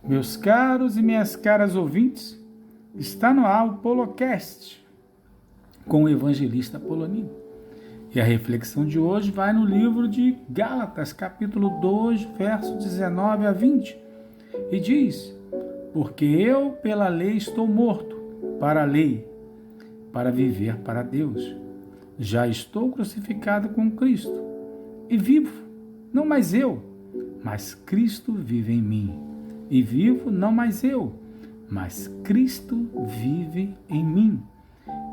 Meus caros e minhas caras ouvintes, está no ar o Polocast com o evangelista Apolonino. E a reflexão de hoje vai no livro de Gálatas, capítulo 2, verso 19 a 20. E diz: porque eu pela lei estou morto para a lei, para viver para Deus. Já estou crucificado com Cristo e vivo, não mais eu, mas Cristo vive em mim. E vivo não mais eu, mas Cristo vive em mim.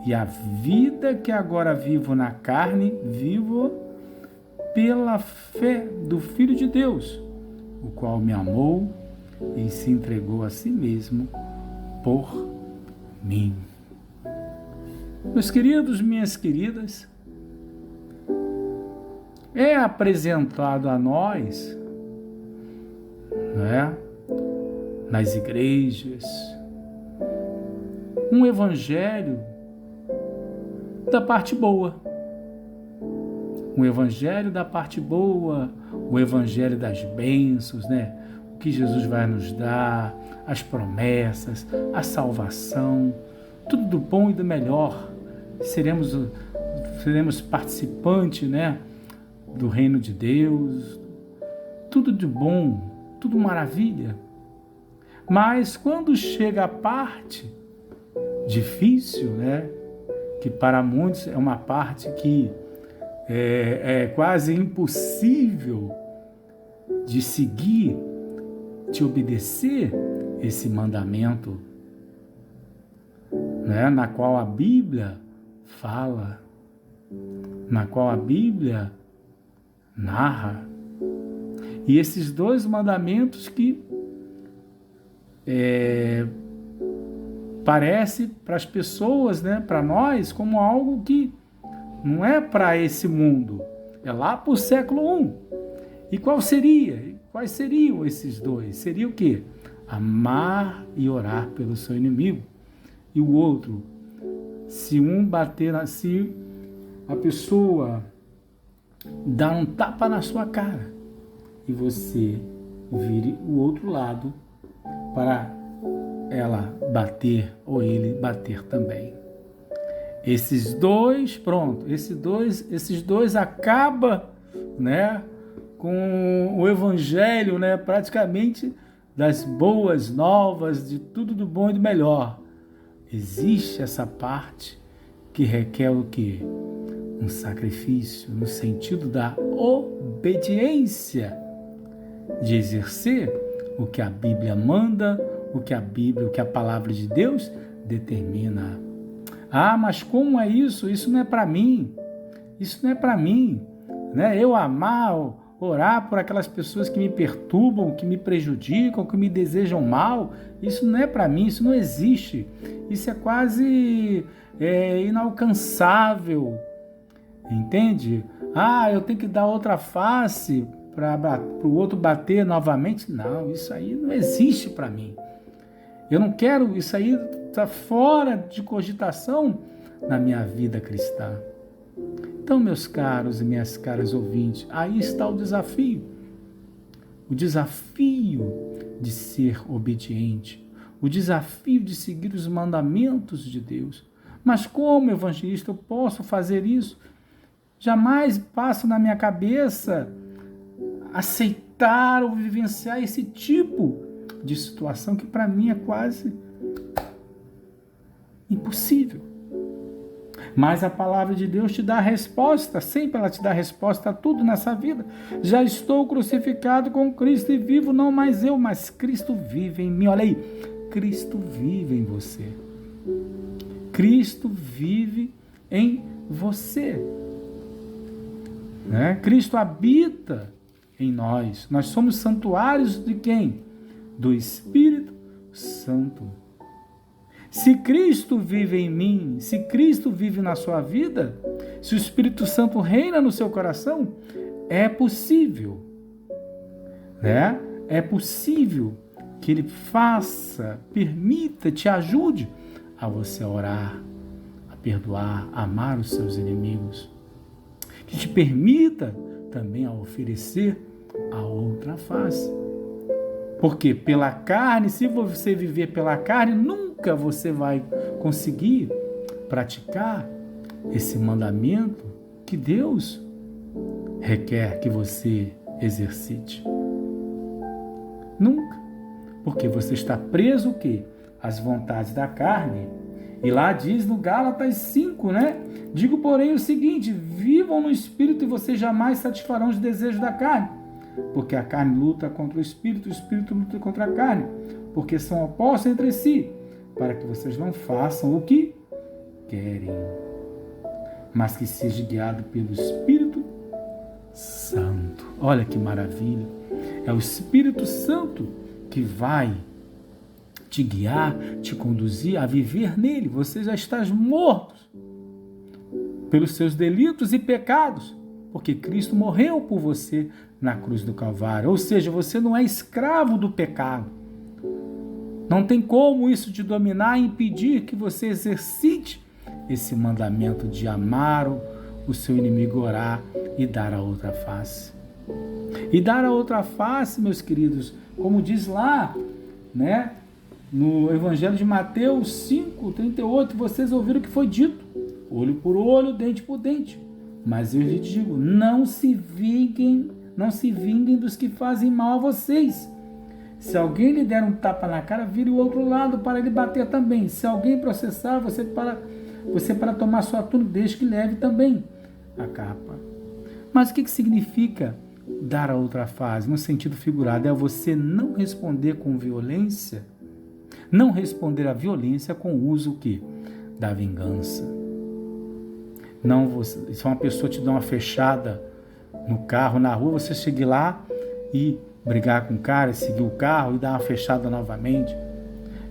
E a vida que agora vivo na carne, vivo pela fé do Filho de Deus, o qual me amou e se entregou a si mesmo por mim. Meus queridos, minhas queridas, é apresentado a nós, nas igrejas, um evangelho da parte boa. Um evangelho da parte boa, o evangelho das bênçãos, O que Jesus vai nos dar, as promessas, a salvação, tudo do bom e do melhor. Seremos participantes, do reino de Deus, tudo de bom, tudo maravilha. Mas quando chega a parte difícil, que para muitos é uma parte que é quase impossível de seguir, de obedecer esse mandamento, na qual a Bíblia fala, na qual a Bíblia narra. E esses dois mandamentos que parece para as pessoas, para nós, como algo que não é para esse mundo, é lá para o século I. E quais seriam esses dois? Seria o quê? Amar e orar pelo seu inimigo. E o outro, se a pessoa dá um tapa na sua cara e você vire o outro lado para ela bater ou ele bater também. Esses dois acaba, com o evangelho, praticamente das boas novas, de tudo do bom e do melhor. Existe essa parte que requer o quê? Um sacrifício, no sentido da obediência, de exercer o que a Bíblia manda, o que a palavra de Deus determina. Ah, mas como é isso? Isso não é para mim. Isso não é para mim. Eu amar, orar por aquelas pessoas que me perturbam, que me prejudicam, que me desejam mal, isso não é para mim, isso não existe. Isso é quase inalcançável. Entende? Ah, eu tenho que dar outra face para o outro bater novamente. Não, isso aí não existe para mim. Eu não quero, isso aí está fora de cogitação na minha vida cristã. Então, meus caros e minhas caras ouvintes, aí está o desafio. O desafio de ser obediente. O desafio de seguir os mandamentos de Deus. Mas como evangelista eu posso fazer isso? Jamais passa na minha cabeça aceitar ou vivenciar esse tipo de situação que para mim é quase impossível. Mas a palavra de Deus te dá a resposta, sempre ela te dá a resposta a tudo nessa vida. Já estou crucificado com Cristo e vivo não mais eu, mas Cristo vive em mim. Olha aí, Cristo vive em você. Cristo vive em você. Cristo habita em nós. Nós somos santuários de quem? Do Espírito Santo. Se Cristo vive em mim, se Cristo vive na sua vida, se o Espírito Santo reina no seu coração, é possível, É possível que Ele faça, permita, te ajude a você orar, a perdoar, a amar os seus inimigos. Que te permita também a oferecer a outra face. Porque pela carne, se você viver pela carne, nunca você vai conseguir praticar esse mandamento que Deus requer que você exercite. Nunca. Porque você está preso o quê? Às vontades da carne. E lá diz no Gálatas 5, né? Digo, porém, o seguinte: vivam no Espírito e vocês jamais satisfarão os desejos da carne. Porque a carne luta contra o Espírito luta contra a carne. Porque são opostos entre si, para que vocês não façam o que querem, mas que seja guiado pelo Espírito Santo. Olha que maravilha! É o Espírito Santo que vai te guiar, te conduzir a viver nele. Você já está morto pelos seus delitos e pecados, porque Cristo morreu por você na cruz do Calvário. Ou seja, você não é escravo do pecado. Não tem como isso te dominar e impedir que você exercite esse mandamento de amar o seu inimigo, orar e dar a outra face. E dar a outra face, meus queridos, como diz lá, né, no Evangelho de Mateus 5:38, vocês ouviram o que foi dito: olho por olho, dente por dente. Mas eu lhes digo, não se vinguem dos que fazem mal a vocês. Se alguém lhe der um tapa na cara, vire o outro lado para lhe bater também. Se alguém processar você para tomar sua túnica, deixe que leve também a capa. Mas o que significa dar a outra face? No sentido figurado, é você não responder com violência, não responder à violência com o uso o quê? Da vingança. Não, se uma pessoa te dá uma fechada no carro, na rua, você chegue lá e brigar com o cara, seguir o carro e dar uma fechada novamente.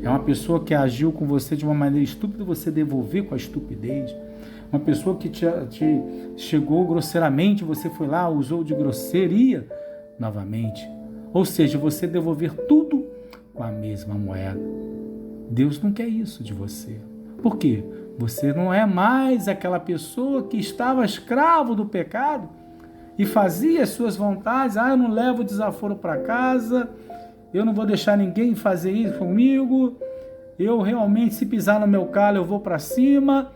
É uma pessoa que agiu com você de uma maneira estúpida, você devolver com a estupidez. Uma pessoa que te chegou grosseiramente, você foi lá, usou de grosseria novamente. Ou seja, você devolver tudo com a mesma moeda. Deus não quer isso de você. Por quê? Você não é mais aquela pessoa que estava escravo do pecado e fazia as suas vontades. Eu não levo desaforo para casa, eu não vou deixar ninguém fazer isso comigo, eu realmente, se pisar no meu calo, eu vou para cima.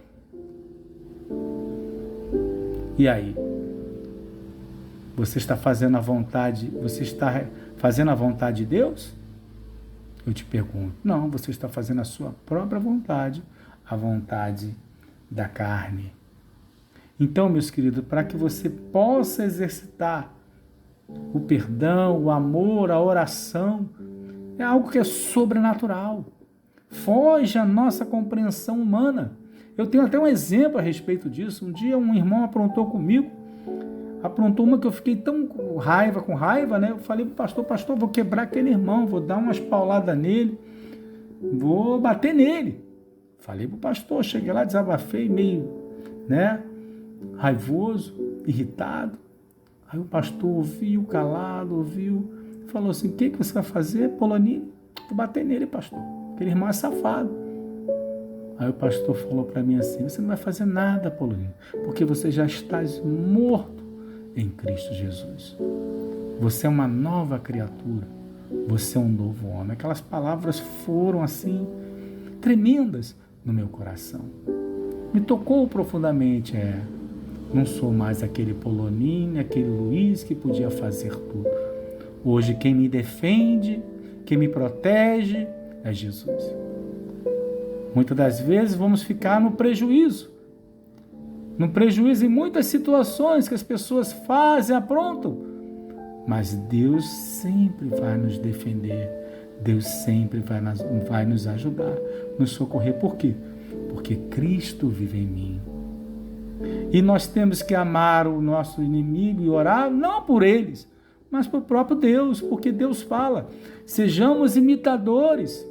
E aí? Você está fazendo a vontade, de Deus? Eu te pergunto. Não, você está fazendo a sua própria vontade, a vontade da carne. Então, meus queridos, para que você possa exercitar o perdão, o amor, a oração, é algo que é sobrenatural. Foge à nossa compreensão humana. Eu tenho até um exemplo a respeito disso. Um dia um irmão aprontou comigo, aprontou uma que eu fiquei tão com raiva, né? Eu falei para o pastor, vou quebrar aquele irmão, vou dar umas pauladas nele, vou bater nele. Falei para o pastor, cheguei lá, desabafei, meio, né, raivoso, irritado. Aí o pastor ouviu, calado, falou assim: o que você vai fazer, Polonini? Vou bater nele, pastor. Aquele irmão é safado. Aí o pastor falou para mim assim: você não vai fazer nada, Polonini, porque você já estás morto em Cristo Jesus. Você é uma nova criatura. Você é um novo homem. Aquelas palavras foram assim, tremendas no meu coração. Me tocou profundamente. Não sou mais aquele Polonini, aquele Luiz que podia fazer tudo. Hoje quem me defende, quem me protege é Jesus. Muitas das vezes vamos ficar no prejuízo em muitas situações que as pessoas fazem, aprontam. Mas Deus sempre vai nos defender, Deus sempre vai nos ajudar, nos socorrer. Por quê? Porque Cristo vive em mim. E nós temos que amar o nosso inimigo e orar, não por eles, mas por próprio Deus, porque Deus fala: sejamos imitadores,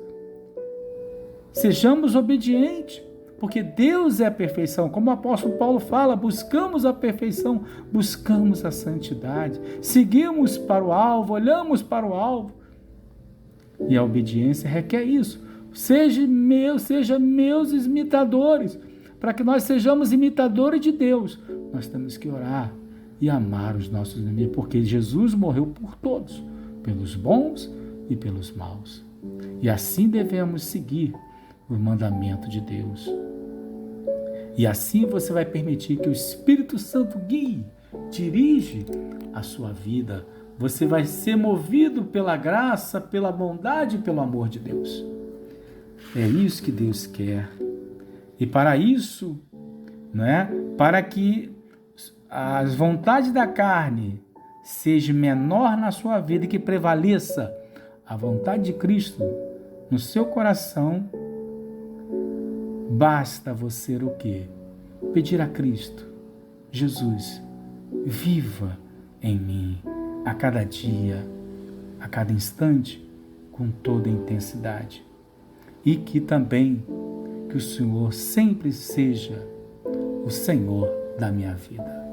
sejamos obedientes, porque Deus é a perfeição. Como o apóstolo Paulo fala, buscamos a perfeição, buscamos a santidade, seguimos para o alvo, olhamos para o alvo. E a obediência requer isso. Sejam meus imitadores. Para que nós sejamos imitadores de Deus, nós temos que orar e amar os nossos inimigos, porque Jesus morreu por todos, pelos bons e pelos maus. E assim devemos seguir o mandamento de Deus. E assim você vai permitir que o Espírito Santo guie, dirige a sua vida. Você vai ser movido pela graça, pela bondade e pelo amor de Deus. É isso que Deus quer. E para isso, para que as vontades da carne seja menor na sua vida e que prevaleça a vontade de Cristo no seu coração, basta você o quê? Pedir a Cristo: Jesus, viva em mim a cada dia, a cada instante, com toda intensidade. E que também que o Senhor sempre seja o Senhor da minha vida.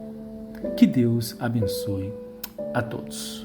Que Deus abençoe a todos.